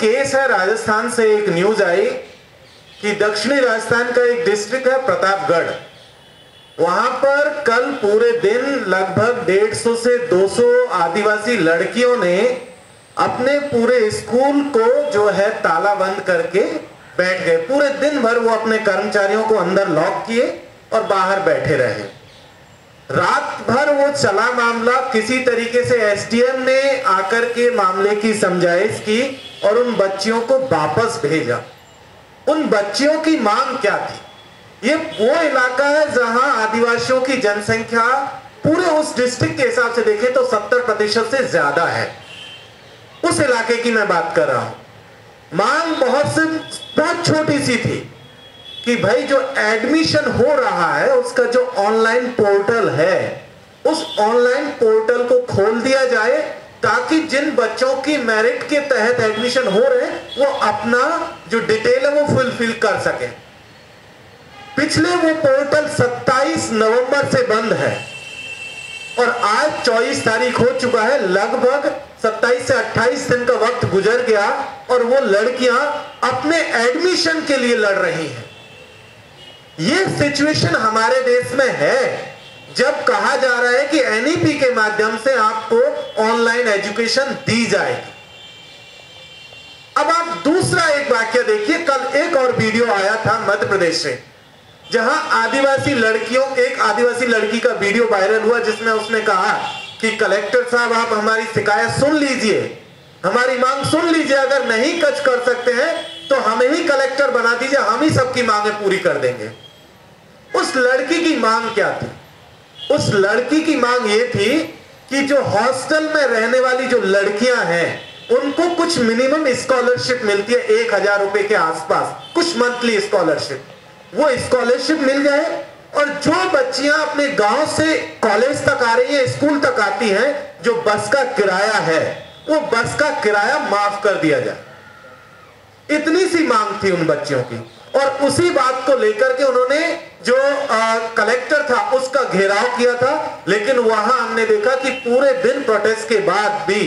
Case है राजस्थान से, एक न्यूज आई कि दक्षिणी राजस्थान का एक डिस्ट्रिक्ट है प्रतापगढ़, वहां पर कल पूरे दिन लगभग 150 से 200 आदिवासी लड़कियों ने अपने पूरे स्कूल को जो है ताला बंद करके बैठ गए। पूरे दिन भर वो अपने कर्मचारियों को अंदर लॉक किए और बाहर बैठे रहे। रात भर वो चला मामला। किसी तरीके से एसडीएम ने आकर के मामले की समझाइश की और उन बच्चियों को वापस भेजा। उन बच्चियों की मांग क्या थी? ये वो इलाका है जहां आदिवासियों की जनसंख्या पूरे उस डिस्ट्रिक्ट के हिसाब से देखें तो 70% से ज्यादा है। उस इलाके की मैं बात कर रहा हूं। मांग बहुत छोटी सी थी कि भाई जो एडमिशन हो रहा है उसका जो ऑनलाइन पोर्टल है, उस ऑनलाइन पोर्टल को खोल दिया जाए ताकि जिन बच्चों की मेरिट के तहत एडमिशन हो रहे हैं वो अपना जो डिटेल है वो फुलफिल कर सके। पिछले वो पोर्टल 27 नवंबर से बंद है और आज 24 तारीख हो चुका है। लगभग 27 से 28 दिन का वक्त गुजर गया और वो लड़कियां अपने एडमिशन के लिए लड़ रही हैं। ये सिचुएशन हमारे देश में है जब कहा जा रहा है कि एनईपी के माध्यम से आपको ऑनलाइन एजुकेशन दी जाएगी। अब आप दूसरा एक वाक्य देखिए। कल एक और वीडियो आया था मध्य प्रदेश से, जहां एक आदिवासी लड़की का वीडियो वायरल हुआ जिसमें उसने कहा कि कलेक्टर साहब आप हमारी शिकायत सुन लीजिए, हमारी मांग सुन लीजिए, अगर नहीं कच कर सकते हैं तो हमें ही कलेक्टर बना दीजिए, हम ही सबकी मांगें पूरी कर देंगे। उस लड़की की मांग क्या थी? उस लड़की की मांग ये थी कि जो हॉस्टल में रहने वाली जो लड़कियां हैं उनको कुछ मिनिमम स्कॉलरशिप मिलती है 1000 रुपए के आसपास, कुछ मंथली स्कॉलरशिप, वो स्कॉलरशिप मिल जाए और जो बच्चियां अपने गांव से कॉलेज तक आ रही हैं, स्कूल तक आती हैं, जो बस का किराया है वो बस का किराया माफ कर दिया जाए। इतनी सी मांग थी उन बच्चियों की और उसी बात को लेकर के उन्होंने जो कलेक्टर था उसका घेराव किया था। लेकिन वहां हमने देखा कि पूरे दिन प्रोटेस्ट के बाद भी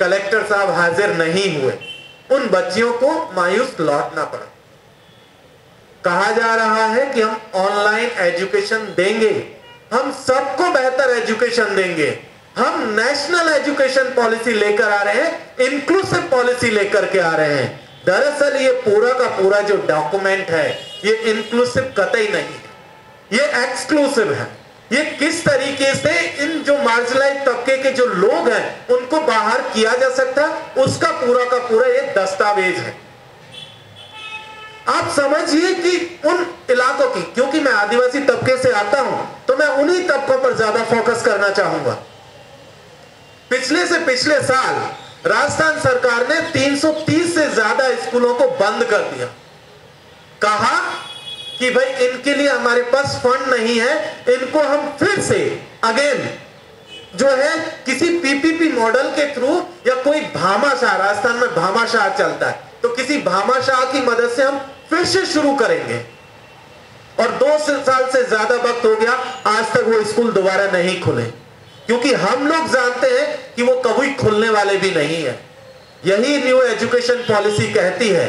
कलेक्टर साहब हाजिर नहीं हुए। उन बच्चियों को मायूस लौटना पड़ा। कहा जा रहा है कि हम ऑनलाइन एजुकेशन देंगे, हम सबको बेहतर एजुकेशन देंगे, हम नेशनल एजुकेशन पॉलिसी लेकर आ रहे हैं, इंक्लूसिव पॉलिसी लेकर के आ रहे हैं। दरअसल ये पूरा का पूरा जो डॉक्यूमेंट है ये इंक्लूसिव कतई नहीं है, ये एक्सक्लूसिव है। ये किस तरीके से इन जो मार्जिनलाइज्ड तबके के जो लोग हैं उनको बाहर किया जा सकता है उसका पूरा का पूरा ये दस्तावेज है। आप समझिए कि उन इलाकों की, क्योंकि मैं आदिवासी तबके से आता हूं तो मैं उन्हीं तबकों पर ज्यादा फोकस करना चाहूंगा। पिछले से पिछले साल राजस्थान सरकार ने 330 से ज्यादा स्कूलों को बंद कर दिया। कहा कि भाई इनके लिए हमारे पास फंड नहीं है, इनको हम फिर से अगेन जो है किसी पीपीपी मॉडल के थ्रू या कोई भामाशाह, राजस्थान में भामाशाह चलता है, तो किसी भामाशाह की मदद से हम फिर से शुरू करेंगे। और 2 साल से ज्यादा वक्त हो गया, आज तक वो स्कूल दोबारा नहीं खुले, क्योंकि हम लोग जानते हैं कि वो कभी खुलने वाले भी नहीं है। यही न्यू एजुकेशन पॉलिसी कहती है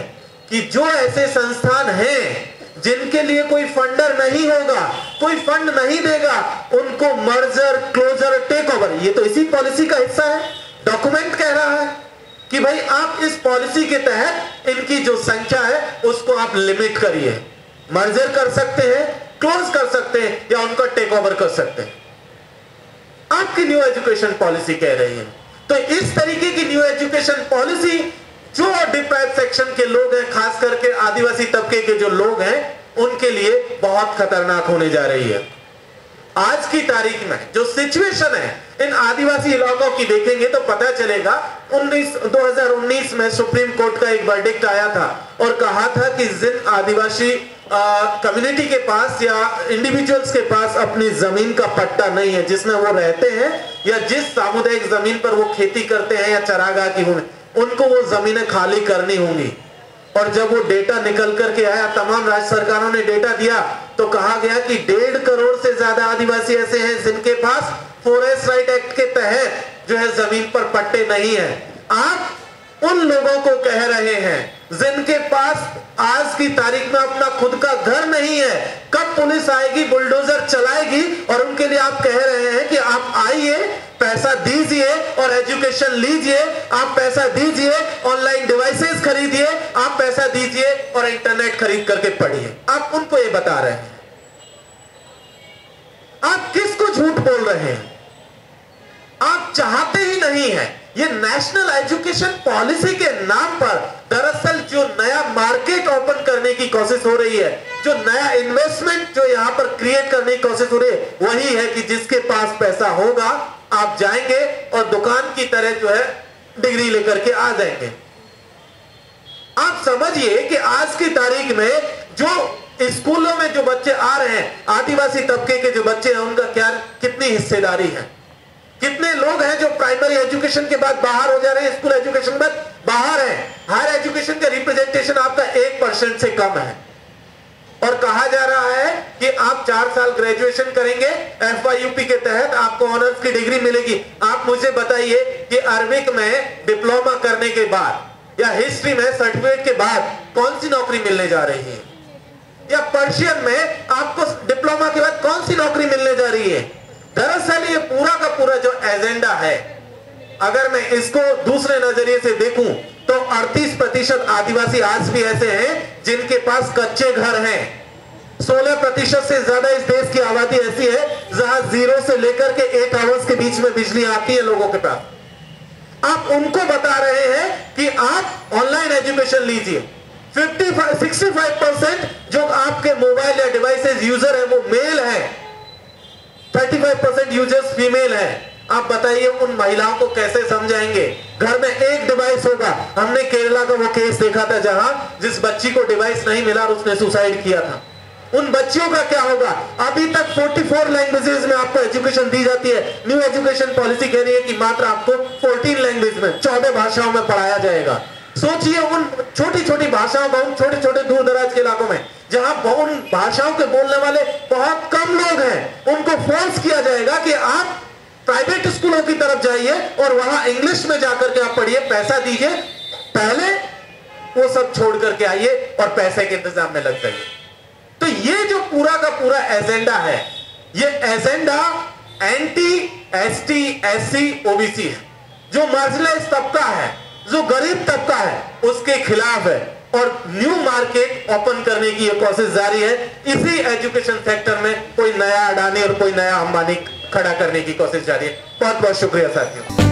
कि जो ऐसे संस्थान हैं जिनके लिए कोई फंडर नहीं होगा, कोई फंड नहीं देगा, उनको मर्जर, क्लोजर, टेक ओवर, ये तो इसी पॉलिसी का हिस्सा है। डॉक्यूमेंट कह रहा है कि भाई आप इस पॉलिसी के तहत इनकी जो संख्या है उसको आप लिमिट करिए, मर्जर कर सकते हैं, क्लोज कर सकते हैं या उनका टेक ओवर कर सकते हैं। आपकी न्यू एजुकेशन पॉलिसी कह रही है। तो इस तरीके की न्यू एजुकेशन पॉलिसी जो डिप्राइव्ड सेक्शन के लोग हैं, खास करके आदिवासी तबके के जो लोग हैं, उनके लिए बहुत खतरनाक होने जा रही है। आज की तारीख में जो सिचुएशन है इन आदिवासी इलाकों की देखेंगे तो पता चलेगा 2019 में सुप्रीम कोर्ट का एक वर्डिक्ट आया था और कहा था कि जिन आदिवासी कम्युनिटी के पास या इंडिविजुअल्स के पास अपनी जमीन का पट्टा नहीं है जिसमें वो रहते हैं या जिस सामुदायिक जमीन पर वो खेती करते हैं या चरागाह की भूमि, उनको वो जमीनें खाली करनी होंगी। और जब वो डेटा निकल करके आया, तमाम राज्य सरकारों ने डेटा दिया, तो कहा गया कि 1.5 करोड़ से ज्यादा आदिवासी ऐसे हैं जिनके पास फॉरेस्ट राइट एक्ट के तहत जो है जमीन पर पट्टे नहीं है। आप उन लोगों को कह रहे हैं जिनके पास आज की तारीख में अपना खुद का घर नहीं है, कब पुलिस आएगी, बुलडोजर चलाएगी, और उनके लिए आप कह रहे हैं कि आप आइए, पैसा दीजिए और एजुकेशन लीजिए, आप पैसा दीजिए, ऑनलाइन डिवाइसेस खरीदिए, आप पैसा दीजिए और इंटरनेट खरीद करके पढ़िए। आप उनको ये बता रहे हैं। आप किसको झूठ बोल रहे हैं? आप चाहते ही नहीं है। ये नेशनल एजुकेशन पॉलिसी के नाम पर दरअसल जो नया मार्केट ओपन करने की कोशिश हो रही है, जो नया इन्वेस्टमेंट जो यहां पर क्रिएट करने की कोशिश हो रही है, वही है कि जिसके पास पैसा होगा आप जाएंगे और दुकान की तरह जो है डिग्री लेकर के आ जाएंगे। आप समझिए कि आज की तारीख में जो स्कूलों में जो बच्चे आ रहे हैं, आदिवासी तबके के जो बच्चे हैं, उनका क्या कितनी हिस्सेदारी है? कितने लोग हैं जो प्राइमरी एजुकेशन के बाद बाहर हो जा रहे हैं, स्कूल एजुकेशन के बाद बाहर हैं? हायर एजुकेशन का रिप्रेजेंटेशन आपका 1% से कम है। और कहा जा रहा है कि आप 4 साल ग्रेजुएशन करेंगे, FYUP के तहत आपको ऑनर्स की डिग्री मिलेगी। आप मुझे बताइए कि अरबिक में डिप्लोमा करने के बाद या हिस्ट्री में सर्टिफिकेट के बाद कौन सी नौकरी मिलने जा रही है? या पर्शियन में आपको डिप्लोमा के बाद कौन सी नौकरी मिलने जा रही है? दरअसल ये पूरा का पूरा जो एजेंडा है, अगर मैं इसको दूसरे नजरिए से देखूं तो 38% आदिवासी आज भी ऐसे हैं जिनके पास कच्चे घर हैं। 16% से ज्यादा इस देश की आबादी ऐसी है जहां 0 से लेकर के 8 आवर्स के बीच में बिजली आती है लोगों के पास। आप उनको बता रहे हैं कि आप ऑनलाइन एजुकेशन लीजिए। 65% जो आपके मोबाइल या डिवाइसेस यूजर है वो मेल है, 35% यूजर्स फीमेल है। आप बताइए उन महिलाओं को कैसे समझाएंगे? घर में एक डिवाइस होगा। हमने केरला का वो केस देखा था जहां जिस बच्ची को डिवाइस नहीं मिला और उसने सुसाइड किया था। उन बच्चियों का क्या होगा? अभी तक 44 लैंग्वेजेस में आपको एजुकेशन दी जाती है। न्यू एजुकेशन पॉलिसी कह रही है कि मात्र आपको 14 लैंग्वेज में 14 भाषाओं में पढ़ाया जाएगा। सोचिए उन छोटी छोटी भाषाओं का, उन छोटे छोटे दूर दराज के इलाकों में जहां उन भाषाओं के बोलने वाले बहुत कम लोग हैं, उनको फोर्स किया जाएगा कि आप प्राइवेट स्कूलों की तरफ जाइए और वहां इंग्लिश में जाकर के आप पढ़िए, पैसा दीजिए, पहले वो सब छोड़ करके आइए और पैसे के इंतजाम में लग जाइए। तो ये जो पूरा का पूरा एजेंडा है, ये agenda anti ST SC OBC है। जो मार्जिनलाइज्ड तबका है, जो गरीब तबका है, उसके खिलाफ है और न्यू मार्केट ओपन करने की ये कोशिश जारी है। इसी एजुकेशन सेक्टर में कोई नया अडानी और कोई नया अंबानी खड़ा करने की कोशिश जारी है। बहुत बहुत शुक्रिया साथियों।